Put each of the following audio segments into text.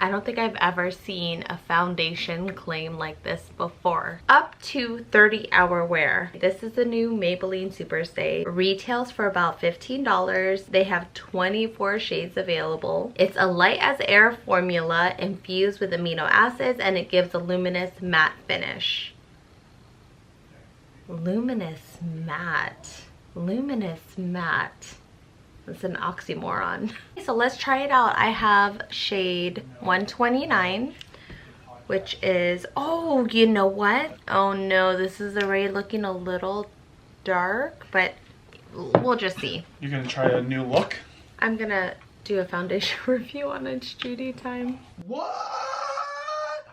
I don't think I've ever seen a foundation claim like this before. Up to 30-hour wear. This is the new Maybelline Superstay. Retails for about $15. They have 24 shades available. It's a light as air formula infused with amino acids, and it gives a luminous matte finish. Luminous matte. Luminous matte. It's an oxymoron. So let's try it out. I have shade 129, which is, oh, you know what? Oh no, this is already looking a little dark, but we'll just see. You're gonna try a new look? I'm gonna do a foundation review on It's Judy time. What?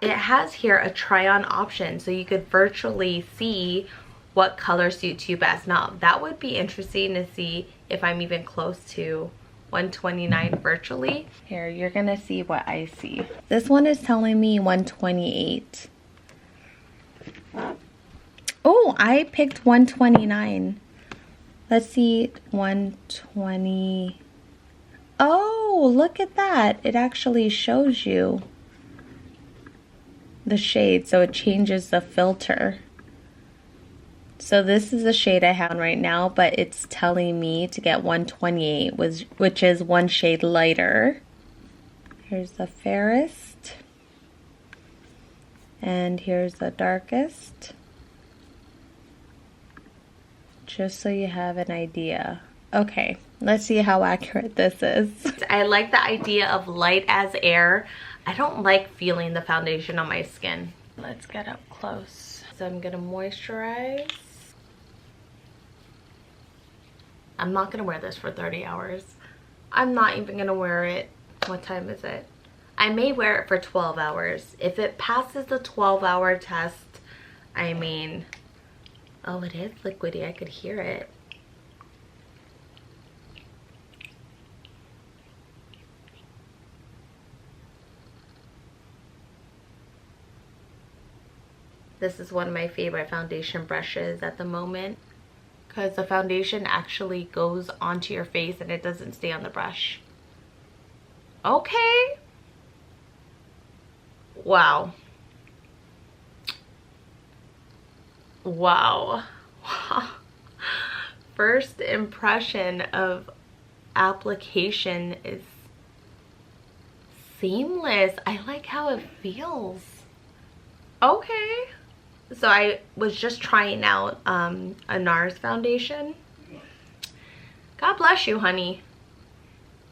It has here a try on option, so you could virtually see what color suits you best. Now that would be interesting to see if I'm even close to 129 virtually. Here, you're gonna see what I see. This one is telling me 128. Oh, I picked 129. Let's see, 120. Oh, look at that. It actually shows you the shade, so it changes the filter. So this is the shade I have on right now, but it's telling me to get 128, which is one shade lighter. Here's the fairest. And here's the darkest. Just so you have an idea. Okay, let's see how accurate this is. I like the idea of light as air. I don't like feeling the foundation on my skin. Let's get up close. So I'm gonna moisturize. I'm not gonna wear this for 30 hours. I'm not even gonna wear it. What time is it? I may wear it for 12 hours. If it passes the 12-hour test, I mean, oh, it is liquidy. I could hear it. This is one of my favorite foundation brushes at the moment, because the foundation actually goes onto your face and it doesn't stay on the brush. Okay. Wow. Wow. First impression of application is seamless. I like how it feels. Okay. So I was just trying out a NARS foundation. God bless you, honey.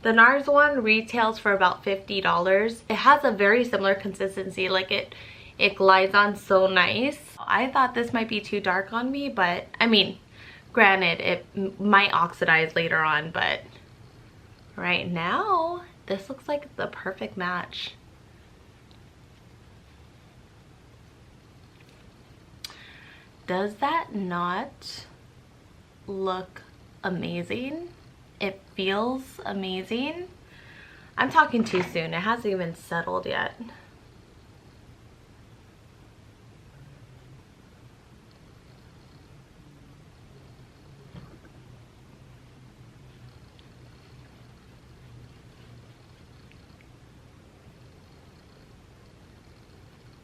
The NARS one retails for about $50. It has a very similar consistency. Like it glides on so nice. I thought this might be too dark on me, but I mean, granted, it might oxidize later on, but right now, this looks like the perfect match. Does that not look amazing? It feels amazing. I'm talking too soon. It hasn't even settled yet.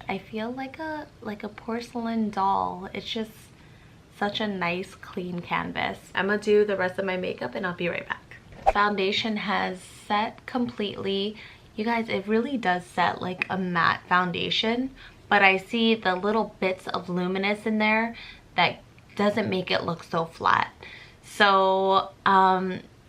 I feel like a porcelain doll. It's just such a nice clean canvas. I'm gonna do the rest of my makeup and I'll be right back. Foundation has set completely. You guys, it really does set like a matte foundation, but I see the little bits of luminous in there that doesn't make it look so flat. So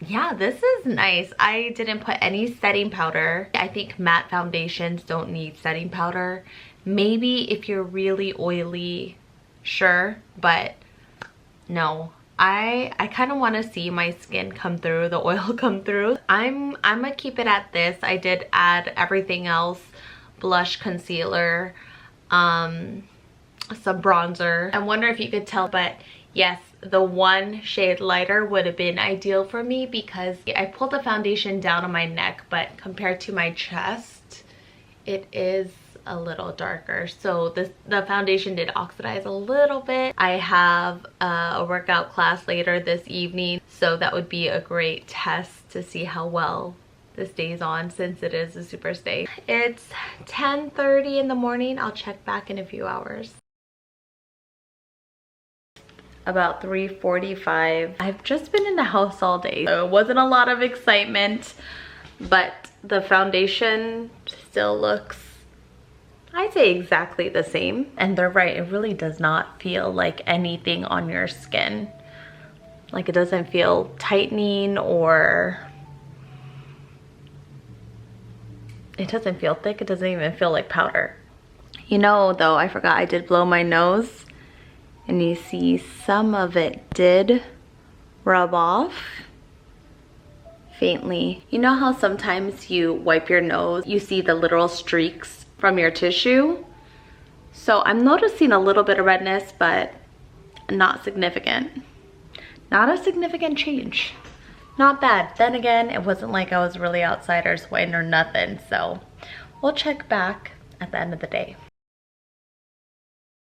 yeah, this is nice. I didn't put any setting powder. I think matte foundations don't need setting powder. Maybe if you're really oily, sure, but no. I kind of want to see my skin come through, the oil come through. I'm gonna keep it at this. I did add everything else, blush, concealer, some bronzer. I wonder if you could tell, but yes, the one shade lighter would have been ideal for me because I pulled the foundation down on my neck, but compared to my chest, it is a little darker. So the foundation did oxidize a little bit. I have a workout class later this evening, so that would be a great test to see how well this stays on since it is a Superstay. It's 10:30 in the morning. I'll check back in a few hours. About 3:45. I've just been in the house all day, so it wasn't a lot of excitement, but the foundation still looks, I'd say, exactly the same. And they're right, it really does not feel like anything on your skin. Like, it doesn't feel tightening, or it doesn't feel thick. It doesn't even feel like powder. You know, though, I forgot I did blow my nose, and you see some of it did rub off faintly. You know how sometimes you wipe your nose, you see the literal streaks from your tissue? So I'm noticing a little bit of redness, but not significant. Not a significant change. Not bad. Then again, it wasn't like I was really outside or sweating or nothing, so we'll check back at the end of the day.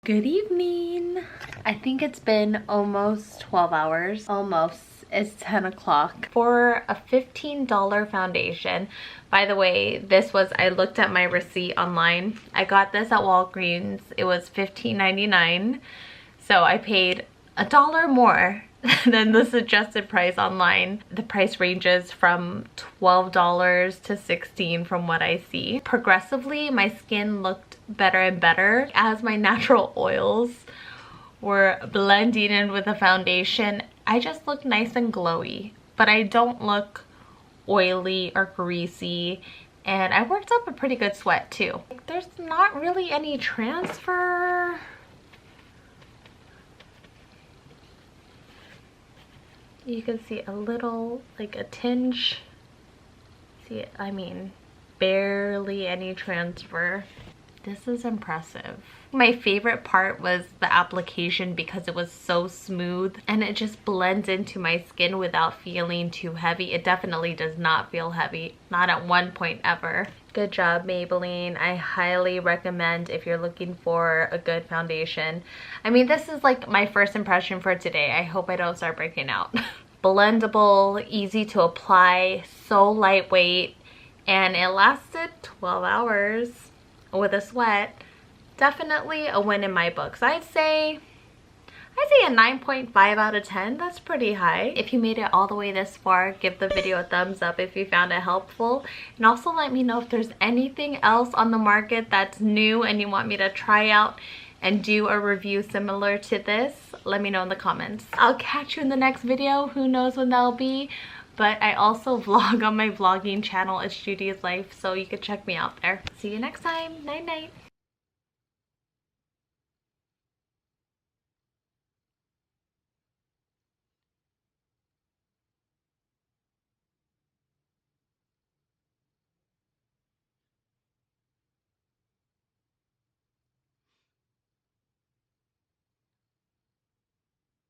Good evening. I think it's been almost 12 hours. Almost. It's 10 o'clock. For a $15 foundation, by the way, this was, I looked at my receipt online. I got this at Walgreens. It was $15.99. So I paid $1 more than the suggested price online. The price ranges from $12 to $16 from what I see. Progressively, my skin looked better and better as my natural oils were blending in with the foundation. I just look nice and glowy, but I don't look oily or greasy, and I worked up a pretty good sweat too. There's not really any transfer. You can see a little, like a tinge. See, I mean, barely any transfer. This is impressive. My favorite part was the application because it was so smooth and it just blends into my skin without feeling too heavy. It definitely does not feel heavy, not at one point ever. Good job, Maybelline. I highly recommend if you're looking for a good foundation. I mean, this is like my first impression for today. I hope I don't start breaking out. Blendable, easy to apply, so lightweight, and it lasted 12 hours with a sweat. Definitely a win in my books. I'd say a 9.5 out of 10. That's pretty high. If you made it all the way this far, give the video a thumbs up if you found it helpful. And also let me know if there's anything else on the market that's new and you want me to try out and do a review similar to this. Let me know in the comments. I'll catch you in the next video. Who knows when that'll be. But I also vlog on my vlogging channel. It's Judy's Life, so you can check me out there. See you next time. Night night.